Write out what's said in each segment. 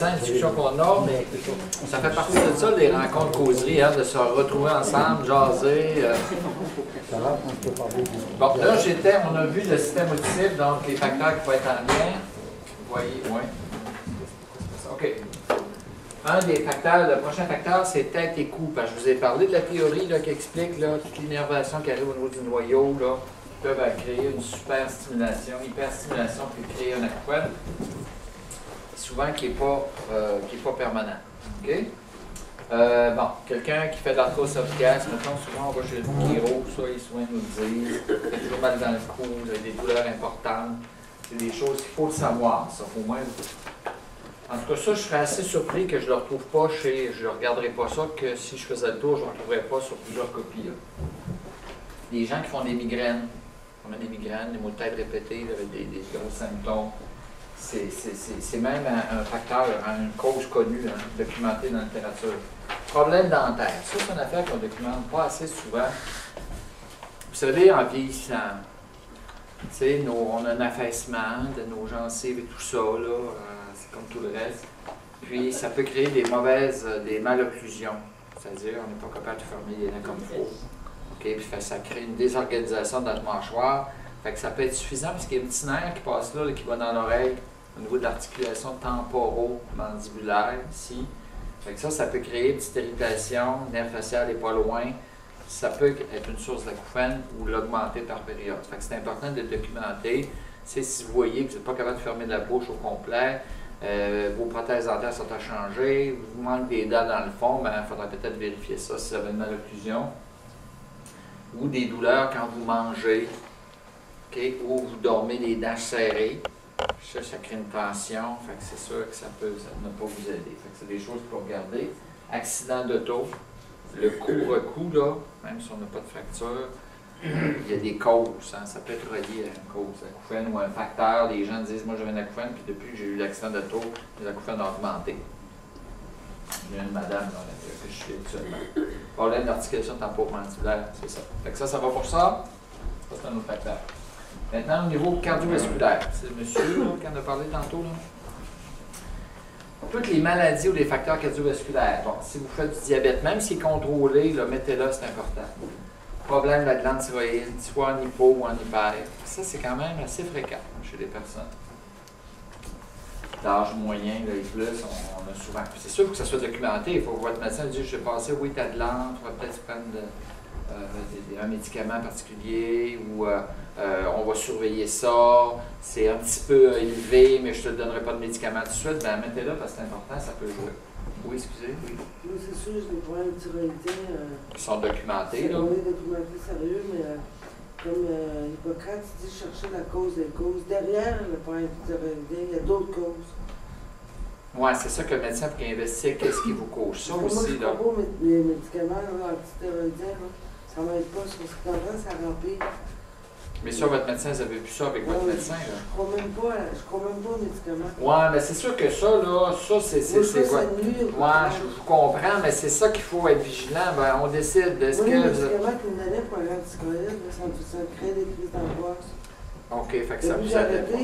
Discussion qu'on a, mais ça fait partie de ça, les rencontres causeries, hein, de se retrouver ensemble, jaser. Bon, là, on a vu le système multiple, donc les facteurs qui vont être en lien. Vous voyez, oui. OK. Un des facteurs, le prochain facteur, c'est tête et cou. Parce que je vous ai parlé de la théorie là, qui explique là, toute l'innervation qui arrive au niveau du noyau, là, peuvent créer une super stimulation, hyperstimulation, puis créer un acouphène. Souvent qui n'est pas permanent. OK? Bon, quelqu'un qui fait de l'arthrose cervicale, mettons, souvent on va chez le chiro, ça, ils souvent nous disent, vous avez toujours mal dans le cou, vous avez des douleurs importantes. C'est des choses qu'il faut le savoir, ça, au moins. En tout cas, ça, je serais assez surpris que je ne le retrouve pas chez, je ne regarderais pas ça, que si je faisais le tour, je ne le retrouverais pas sur plusieurs copies. Là. Les gens qui font des migraines, des maux de tête répétés, avec des gros symptômes. C'est même un facteur, une cause connue, hein, documentée dans la littérature. Problème dentaire. Ça, c'est une affaire qu'on ne documente pas assez souvent. Vous savez, en vieillissant, on a un affaissement de nos gencives et tout ça, c'est comme tout le reste. Puis, ça peut créer des malocclusions. C'est-à-dire, on n'est pas capable de fermer les dents comme il faut. Okay? Puis, ça crée une désorganisation de notre mâchoire. Fait que ça peut être suffisant parce qu'il y a un petit nerf qui passe là, qui va dans l'oreille au niveau de l'articulation temporo-mandibulaire ici. Fait que ça peut créer une petite irritation, le nerf facial n'est pas loin. Ça peut être une source d'acouphène ou l'augmenter par période. Fait que c'est important de le documenter. Si vous voyez que vous n'êtes pas capable de fermer la bouche au complet, vos prothèses dentaires sont à changer, vous manquez des dents dans le fond, il faudra peut-être vérifier ça si vous avez une malocclusion. Ou des douleurs quand vous mangez. Okay, ou vous dormez les dents serrées, ça crée une tension, fait que c'est sûr que ça peut ne pas vous aider. Fait que c'est des choses pour regarder. Accident d'auto, le coup-recou, là, même si on n'a pas de fracture, il y a des causes, hein, ça peut être relié à une cause, acouphène ou un facteur. Les gens disent, moi j'avais un acouphène, puis depuis que j'ai eu l'accident d'auto, les acouphènes ont augmenté. Il y a une madame là, que je suis actuellement. Problème d'articulation temporomandibulaire, c'est ça. Fait que ça va pour ça. Ça, c'est un autre facteur. Maintenant, au niveau cardiovasculaire, c'est le monsieur là, qui en a parlé tantôt. Là. Toutes les maladies ou les facteurs cardiovasculaires. Bon, si vous faites du diabète, même s'il est contrôlé, mettez-le, c'est important. Problème de la glande thyroïde, soit en hypo ou en hyper. Ça, c'est quand même assez fréquent chez les personnes. D'âge moyen, là, et plus, on a souvent. C'est sûr que ça soit documenté. Il faut que votre médecin dise, je vais passer, oui, ta glande, tu vas peut-être prendre un médicament particulier ou on va surveiller ça, c'est un petit peu élevé, mais je ne te donnerai pas de médicament tout de suite, bien mettez-le parce que c'est important, ça peut jouer. Oui, excusez. Oui, c'est sûr, j'ai des problèmes de thyroïdien. Ils sont documentés, là. On est documentés sérieux, mais comme Hippocrate dit, chercher la cause des causes. Derrière le problème de thyroïdien, il y a d'autres causes. Oui, c'est ça que le médecin, pour qu'il investigue, qu'est-ce qui vous cause. Ça moi, aussi, là. Je crois pas les médicaments antithyroïdiens, ça ne m'aide pas, parce que c'est tendance à remplir. Mais ça, votre médecin, vous avez vu ça avec votre médecin, là? Je crois même pas aux médicaments. Oui, mais c'est sûr que ça, là, c'est quoi? Moi, je comprends, mais c'est ça qu'il faut être vigilant. Ben, on décide de ce que. Les médicaments qu'ils me donnaient pour la thyroïde, ça me crée des crises d'angoisse. OK, fait que ça vous aide pas.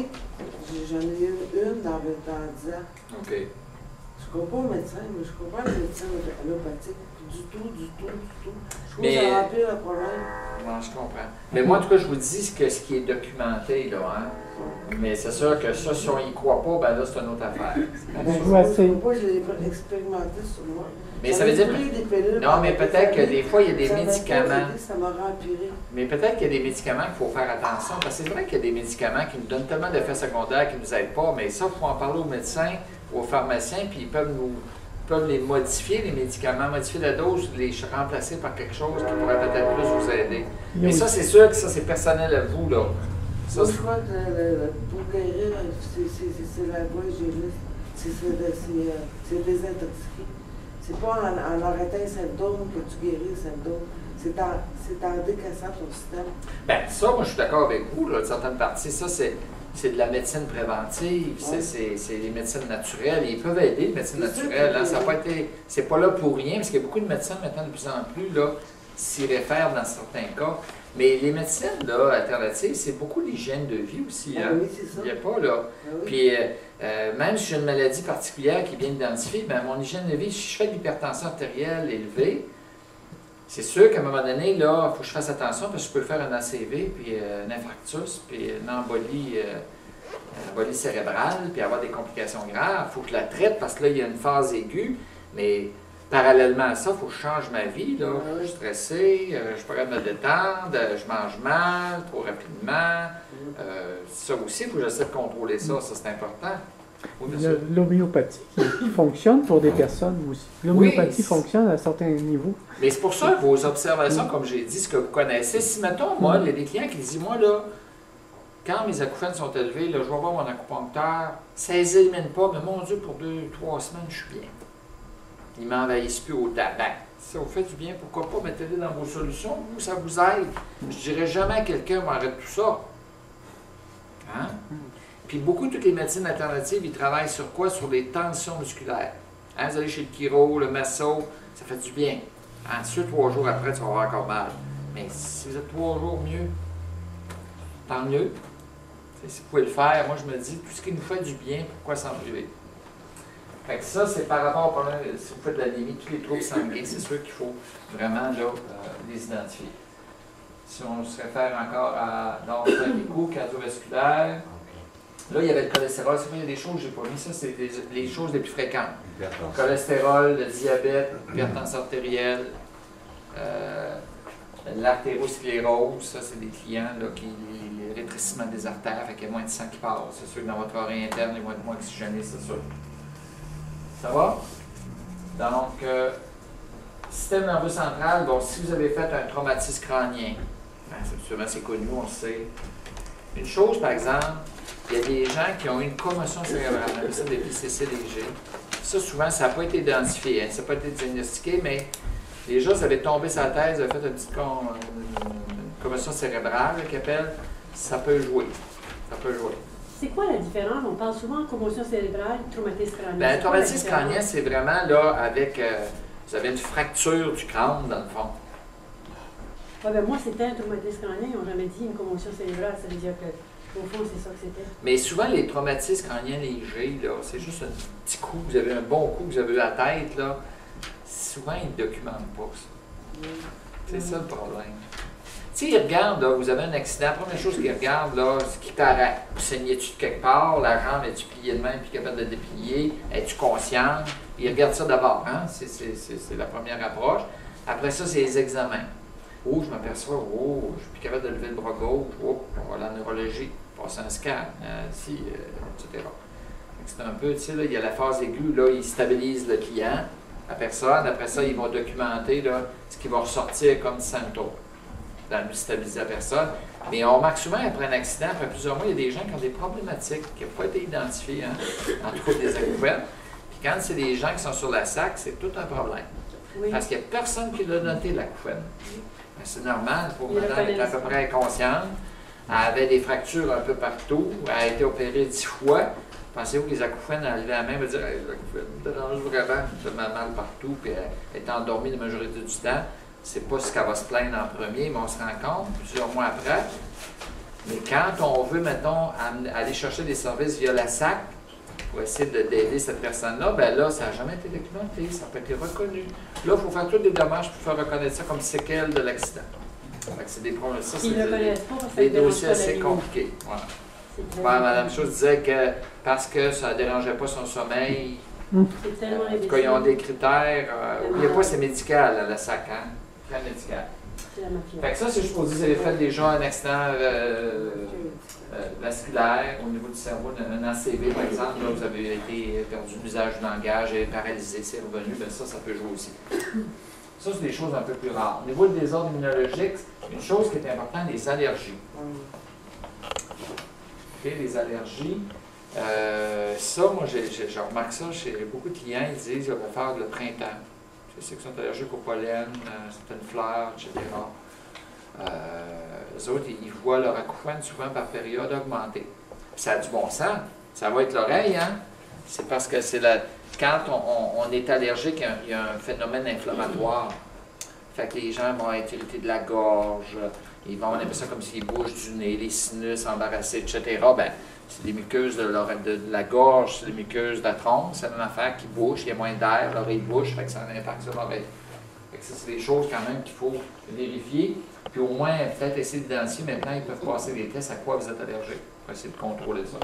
J'en ai eu une dans 10 ans. OK. Je ne crois pas aux médecins, mais je crois pas aux médecins allopathiques. Du tout. Je trouve que mais, ça remplit le problème. Non, je comprends. Mais moi, en tout cas, je vous dis que ce qui est documenté, là, hein. Mais c'est sûr que ça, si on n'y croit pas, ben là, c'est une autre affaire. Moi, je l'ai expérimenté sur moi. Mais ça veut dire. Non, mais peut-être que des fois, il y a des médicaments. Ça m'a empiré. Mais peut-être qu'il y a des médicaments qu'il faut faire attention. Parce que c'est vrai qu'il y a des médicaments qui nous donnent tellement d'effets secondaires qui ne nous aident pas. Mais ça, il faut en parler aux médecins, aux pharmaciens, puis ils peuvent les modifier, les médicaments, modifier la dose, les remplacer par quelque chose qui pourrait peut-être plus vous aider. Mais ça, c'est sûr que ça, c'est personnel à vous, là. Ça, je crois que pour guérir, c'est la voie hygiéniste. C'est désintoxiquer. C'est pas en arrêtant un symptôme que tu guéris le symptôme. C'est en décassant ton système. Bien, ça, moi, je suis d'accord avec vous, là, de certaines parties. Ça, c'est de la médecine préventive, c'est les médecines naturelles. Ils peuvent aider, les médecines naturelles. Hein, ça n'a pas été. C'est pas là pour rien, parce qu'il y a beaucoup de médecins maintenant de plus en plus là, s'y réfèrent dans certains cas. Mais les médecines là, alternatives, c'est beaucoup l'hygiène de vie aussi. Hein? Oui, c'est ça. Il n'y a pas là. Oui. Puis même si j'ai une maladie particulière qui est bien identifiée, ben, mon hygiène de vie, si je fais de l'hypertension artérielle élevée, c'est sûr qu'à un moment donné, là, il faut que je fasse attention parce que je peux faire un ACV, puis un infarctus, puis une embolie cérébrale, puis avoir des complications graves. Il faut que je la traite parce que là, il y a une phase aiguë, mais parallèlement à ça, il faut que je change ma vie. Là. Je suis stressé, je suis pas capable de me détendre, je mange mal, trop rapidement. Ça aussi, il faut que j'essaie de contrôler ça, c'est important. Oui, l'homéopathie qui fonctionne pour des personnes aussi. L'homéopathie fonctionne à certains niveaux. Mais c'est pour ça que vos observations, comme j'ai dit, ce que vous connaissez, si mettons, moi, il y a des clients qui disent, moi, là, quand mes acouphènes sont élevés, là, je vais voir mon acupuncteur, ça ne les élimine pas, mais mon Dieu, pour 2-3 semaines, je suis bien. Ils ne m'envahissent plus au tabac. Si ça vous fait du bien, pourquoi pas mettez-les dans vos solutions, vous, ça vous aide. Je ne dirais jamais à quelqu'un, arrête tout ça. Hein? Puis beaucoup de toutes les médecines alternatives, ils travaillent sur quoi? Sur les tensions musculaires. Hein, vous allez chez le chiro, le masso, ça fait du bien. Ensuite, 3 jours après, tu vas avoir encore mal. Mais si vous êtes 3 jours mieux, tant mieux. Si vous pouvez le faire, moi je me dis, tout ce qui nous fait du bien, pourquoi s'en priver? Fait que ça, c'est par rapport au problème, si vous faites de l'anémie, tous les troubles sanguins, c'est sûr qu'il faut vraiment là, les identifier. Si on se réfère encore à l'écho cardiovasculaire, là, il y avait le cholestérol. C'est vrai, il y a des choses que je n'ai pas mis. Ça, c'est les choses les plus fréquentes. Le cholestérol, le diabète, l'hypertension artérielle, l'artérosclérose. Ça, c'est des clients là, qui le rétrécissement des artères, fait qu'il y a moins de sang qui passe. C'est sûr que dans votre oreille interne, il va être moins oxygéné, c'est sûr. Ça va? Donc, système nerveux central, bon, si vous avez fait un traumatisme crânien, c'est connu, on le sait. Une chose, par exemple, il y a des gens qui ont eu une commotion cérébrale, on appelle ça des PCC légers. Ça, souvent, ça n'a pas été identifié, hein, ça n'a pas été diagnostiqué, mais les gens, ça avait tombé sur la tête, ils avaient fait une petite commotion cérébrale, qu'ils appellent, ça peut jouer. Ça peut jouer. C'est quoi la différence? On parle souvent de commotion cérébrale, traumatisme crânien. Bien, le traumatisme crânien, c'est vraiment là, avec, vous avez une fracture du crâne, dans le fond. Ouais, ben moi, c'était un traumatisme crânien, ils n'ont jamais dit une commotion cérébrale, ça veut dire que au fond, c'est ça que c'était. Mais souvent, les traumatismes crâniens légers, c'est juste un petit coup, vous avez un bon coup que vous avez eu à la tête, là. Souvent, ils ne documentent pas ça. C'est ça le problème. Tu sais, ils regardent, là, vous avez un accident, la première chose qu'ils regardent, là, ce qui paraît. Vous saignez-tu de quelque part, la jambe, es-tu pliée de main, puis capable de déplier, es-tu consciente? Ils regardent ça d'abord, hein? C'est la première approche. Après ça, c'est les examens. Oh, je m'aperçois, oh, je suis plus capable de lever le bras gauche, oh, on va à la neurologie, passer un scan, etc. C'est un peu, tu sais, là, il y a la phase aiguë, là, ils stabilisent le client, la personne, après ça, ils vont documenter là, ce qui va ressortir comme symptômes, dans le stabiliser la personne. Mais on remarque souvent, après un accident, après plusieurs mois, il y a des gens qui ont des problématiques qui n'ont pas été identifiées, hein, en tout cas des acouphènes. Puis quand c'est des gens qui sont sur la SAC, c'est tout un problème. Oui. Parce qu'il n'y a personne qui l'a noté, l'acouphène. C'est normal, pour madame est à peu près inconsciente. Elle avait des fractures un peu partout. Elle a été opérée 10 fois. Pensez-vous que les acouphènes, elle levait la main et dire hey, l'acouphène me dérange vraiment, je me mal partout, puis elle est endormie la majorité du temps. C'est pas ce qu'elle va se plaindre en premier, mais on se rend compte plusieurs mois après. Mais quand on veut, mettons, aller chercher des services via la SAC pour essayer d'aider cette personne-là, bien là, ça n'a jamais été documenté, ça n'a pas été reconnu. Là, il faut faire tous des dommages pour faire reconnaître ça comme séquelle de l'accident. C'est des problèmes. Ça, c'est des dossiers assez compliqués. Voilà. Ouais, Mme Chose disait que parce que ça ne dérangeait pas son sommeil, en tout cas, ils ont des critères. N'oubliez pas, c'est médical, à la SAC, hein? Très médical. Fait que ça, c'est juste pour dire que vous avez fait déjà un accident vasculaire au niveau du cerveau, un ACV par exemple, là, vous avez été perdu l'usage du langage, et paralysé, c'est revenu, bien ça peut jouer aussi. Ça, c'est des choses un peu plus rares. Au niveau des désordres immunologiques, une chose qui est importante, les allergies. Okay, les allergies. Ça, moi, je remarque ça chez beaucoup de clients, ils disent qu'ils vont faire le printemps. Je sais qu'ils sont allergiques au pollen, certaines fleurs, etc. Les autres, ils voient leur acouphène souvent par période augmenter. Puis ça a du bon sens. Ça va être l'oreille, hein? C'est parce que c'est quand on est allergique, il y a un phénomène inflammatoire. Fait que les gens vont être irrités de la gorge, ils vont avoir l'impression comme s'ils bougent du nez, les sinus embarrassés, etc. Ben, c'est des muqueuses de la gorge, c'est des muqueuses de la trompe, c'est la même affaire qui bouge, il y a moins d'air, l'oreille bouge, fait que ça a un impact sur l'oreille. Fait que ça, c'est des choses quand même qu'il faut vérifier, puis au moins peut-être essayer d'identifier. Maintenant, ils peuvent passer des tests à quoi vous êtes allergique, pour essayer de contrôler ça.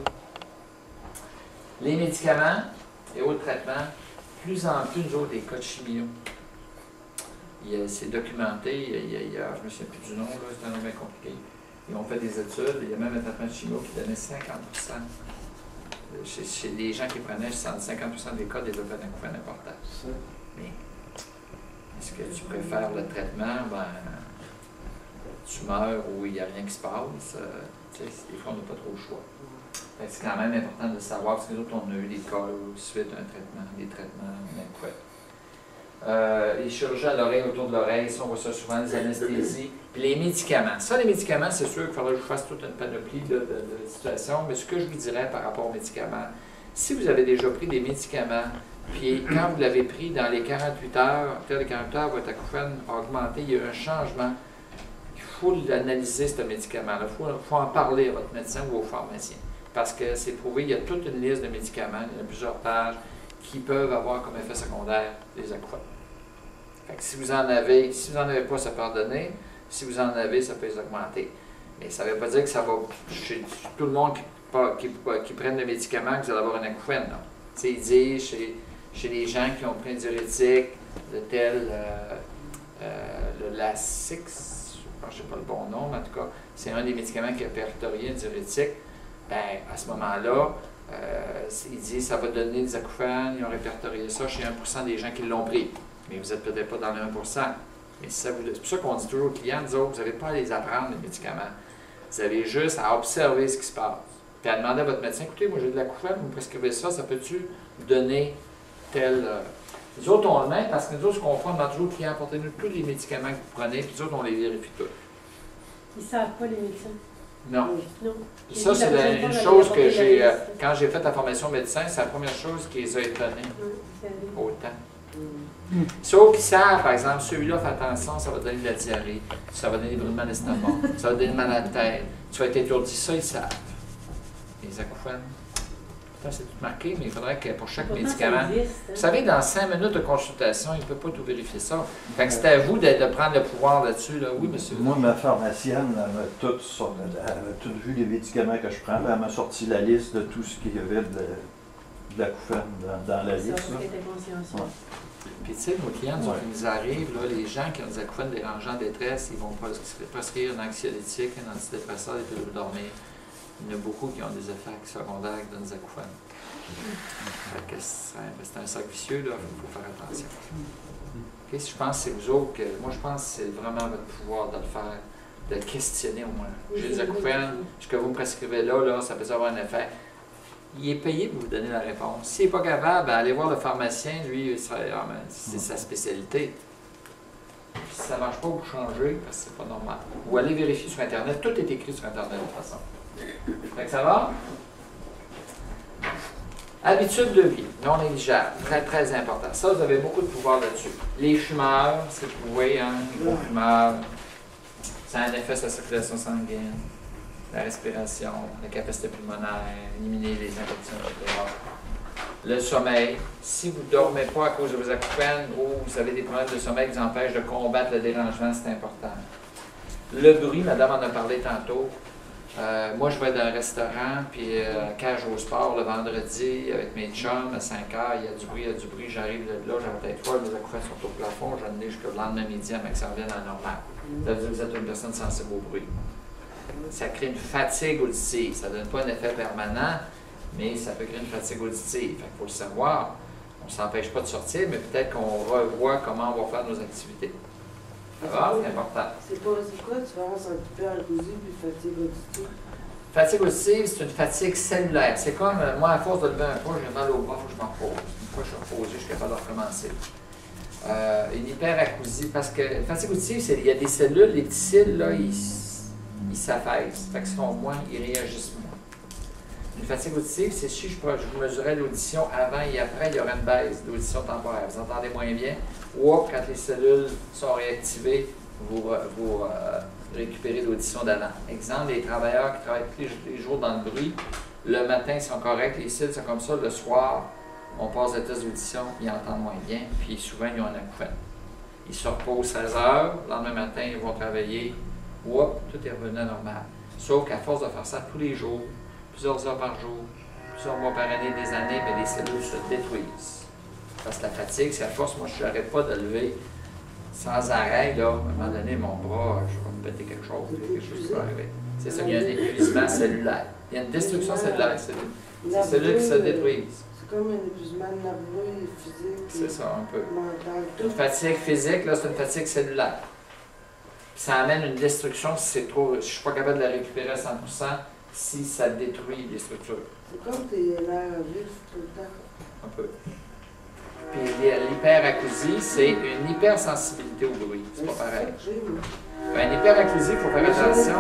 Les médicaments et autres traitements, plus en plus, nous autres, des cas de chimio. C'est documenté, je ne me souviens plus du nom, c'est un nom bien compliqué. Ils ont fait des études, il y a même un traitement de chimio qui donnait 50%. Chez les gens qui prenaient 50% des cas développaient un couvert important. Mais est-ce que tu préfères le traitement? Ben, tu meurs ou il n'y a rien qui se passe. Des fois, on n'a pas trop le choix. C'est quand même important de savoir, parce que nous autres, on a eu des cas suite à un traitement, des traitements incroyables. Les chirurgies à l'oreille, autour de l'oreille, ça, on voit ça souvent, les anesthésies. Puis les médicaments. Ça, les médicaments, c'est sûr qu'il faudrait que je fasse toute une panoplie de situations, mais ce que je vous dirais par rapport aux médicaments, si vous avez déjà pris des médicaments, puis quand vous l'avez pris dans les 48 heures, après les 48 heures, votre acouphène a augmenté, il y a eu un changement, il faut l'analyser, ce médicament-là. Il faut en parler à votre médecin ou au pharmacien. Parce que c'est prouvé, il y a toute une liste de médicaments, il y a plusieurs pages, qui peuvent avoir comme effet secondaire des acouphènes. Fait que si vous en avez pas, ça peut en donner. Si vous en avez, ça peut les augmenter. Mais ça ne veut pas dire que ça va chez tout le monde qui prennent le médicament que vous allez avoir un acouphène. Ils disent chez les gens qui ont pris un diurétique de tel le Lasix, je ne sais pas le bon nom, mais en tout cas, c'est un des médicaments qui a répertorié un diurétique. Bien, à ce moment-là, il dit que ça va donner des acouphènes, ils ont répertorié ça chez 1% des gens qui l'ont pris. Mais vous n'êtes peut-être pas dans le 1%. Mais c'est pour ça qu'on dit toujours aux clients, nous autres, vous n'avez pas à les apprendre, les médicaments. Vous avez juste à observer ce qui se passe. Puis à demander à votre médecin, écoutez, moi j'ai de l'acouphène, vous me prescrivez ça, ça peut-tu donner tel... Nous autres, on le met parce que nous autres, ce qu'on fait, on demande toujours aux clients, apportez-nous tous les médicaments que vous prenez, puis nous autres, on les vérifie tous. Ils ne savent pas, les médecins. Non. Ça, c'est une chose que j'ai... quand j'ai fait la formation médecin, c'est la première chose qui les a étonnés. Autant. Sauf qu'ils savent, par exemple, celui-là, fais attention, ça va donner de la diarrhée, ça va donner des brûlements d'estomac, ça va donner mal à la tête, tu vas être étourdi, ça, ils savent. Les acouphènes. C'est tout marqué, mais il faudrait que pour chaque médicament... Vous savez, dans 5 minutes de consultation, il ne peut pas tout vérifier ça. Fait que c'est à vous de prendre le pouvoir là-dessus. Là. Oui, monsieur. Moi, ma pharmacienne, elle m'a tout vu les médicaments que je prends. Elle m'a sorti la liste de tout ce qu'il y avait de l'acouphène dans la liste. Puis tu sais, nos clients, ils nous arrivent, là, les gens qui ont des acouphènes dérangeants en détresse, ils vont prescrire un anxiolytique, un antidépresseur, des pilules pour dormir. Il y en a beaucoup qui ont des effets secondaires qui donnent des acouphènes. C'est un cercle vicieux, là, il faut faire attention. Okay, si je pense que c'est vous autres, moi je pense que c'est vraiment votre pouvoir de le faire, de le questionner au moins. J'ai des acouphènes, ce que vous me prescrivez là, ça peut avoir un effet. Il est payé pour vous donner la réponse. S'il n'est pas capable, allez voir le pharmacien, lui, c'est sa spécialité. Si ça ne marche pas, vous changez, parce que c'est pas normal. Ou allez vérifier sur Internet, tout est écrit sur Internet de toute façon. Fait que ça va? Habitude de vie, non négligeable, très très important. Ça, vous avez beaucoup de pouvoir là-dessus. Les fumeurs, c'est prouvé, hein, les gros fumeurs, ça a un effet sur la circulation sanguine, la respiration, la capacité pulmonaire, éliminer les infections, etc. Le sommeil, si vous ne dormez pas à cause de vos acouphènes ou vous avez des problèmes de sommeil qui vous empêchent de combattre le dérangement, c'est important. Le bruit, madame en a parlé tantôt. Moi, je vais dans un restaurant, puis cage au sport le vendredi avec mes chums à 5 heures, il y a du bruit, j'arrive de là, j'ai la tête folle, mes acouphènes sont au plafond, j'en ai jusqu'au lendemain midi avant que ça revienne à normal. Ça veut dire que vous êtes une personne sensible au bruit. Ça crée une fatigue auditive, ça ne donne pas un effet permanent, mais ça peut créer une fatigue auditive. Il faut le savoir, on ne s'empêche pas de sortir, mais peut-être qu'on revoit comment on va faire nos activités. Ça va, c'est important. C'est quoi la différence entre hyperacousie et fatigue auditive? Fatigue auditive, c'est une fatigue cellulaire. C'est comme, moi, à force de lever un poids, j'ai mal au bras, il faut que je m'en repose. Une fois que je suis reposé, je suis capable de recommencer. Une hyperacousie, parce que la fatigue auditive, il y a des cellules, les petits cils, là, ils s'affaissent. Fait qu'ils sont moins, ils réagissent moins. Une fatigue auditive, c'est si je mesurais l'audition avant et après, il y aurait une baisse d'audition temporaire. Vous entendez moins bien. Ou quand les cellules sont réactivées, vous récupérez l'audition d'avant. Exemple, les travailleurs qui travaillent tous les jours dans le bruit, le matin, ils sont corrects, les cils sont comme ça, le soir, on passe le test d'audition, ils entendent moins bien, puis souvent, ils ont un acouphène. Ils se reposent 16 heures, le lendemain matin, ils vont travailler, tout est revenu à normal. Sauf qu'à force de faire ça tous les jours, plusieurs heures par jour, plusieurs mois par année, des années, bien, les cellules se détruisent. Parce que la fatigue, c'est à force, moi, je n'arrête pas de lever sans arrêt, là, à un moment donné, mon bras, je vais me péter quelque chose qui va arriver. C'est ça, il y a un épuisement cellulaire. Il y a une destruction cellulaire, c'est les cellules qui se détruisent. C'est comme un épuisement nerveux et physique. C'est ça, un peu. Mental. Une fatigue physique, là, c'est une fatigue cellulaire. Ça amène une destruction si c'est trop. Je ne suis pas capable de la récupérer à 100% si ça détruit les structures. C'est comme tes nerfs à vif tout le temps. Un peu. Puis l'hyperacousie, c'est une hypersensibilité au bruit. C'est pas pareil. Une hyperacousie, il faut faire attention.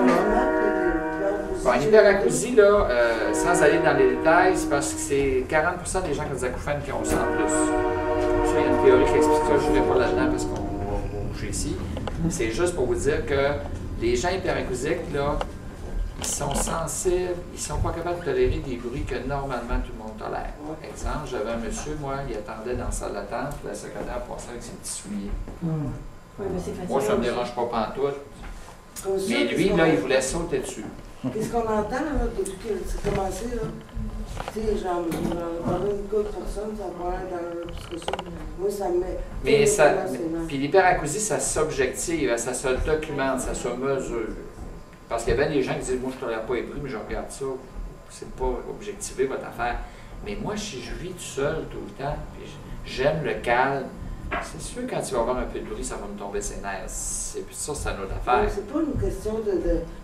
Une hyperacousie, là, sans aller dans les détails, c'est parce que c'est 40% des gens qui ont des acouphènes qui ont ça en plus. Ça, il y a une théorie qui explique ça, je ne vais pas là-dedans parce qu'on va bouger ici. C'est juste pour vous dire que les gens hyperacousiques, là, ils sont sensibles, ils ne sont pas capables de tolérer des bruits que normalement tout le monde tolère. Exemple, j'avais un monsieur, moi, il attendait dans la salle d'attente, la secrétaire passait avec ses petits souliers. Moi, ça ne me dérange pas pantoute. Mais lui, là, il voulait sauter dessus. Qu'est-ce qu'on entend, là, depuis que c'est commencé, là? Tu sais, j'en parle une couple de personnes, ça va être dans la discussion. Moi, ça me met. Mais ça. Puis l'hyperacousie, ça s'objective, ça se documente, ça se mesure. Parce qu'il y avait des gens qui disaient, moi, je ne tolère pas les bruits, mais je regarde ça, c'est pas objectivé votre affaire. Mais moi, si je vis tout seul tout le temps, puis j'aime le calme, c'est sûr, quand tu vas avoir un peu de bruit, ça va me tomber ses nerfs. C'est une autre affaire. C'est pas une question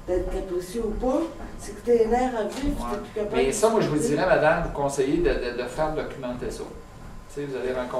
d'être capricieux ou pas, c'est que tes nerfs à vif, tu n'es plus capable. Mais ça, moi, je vous dirais, madame, vous conseillez de faire documenter ça. Tu sais, vous allez rencontrer.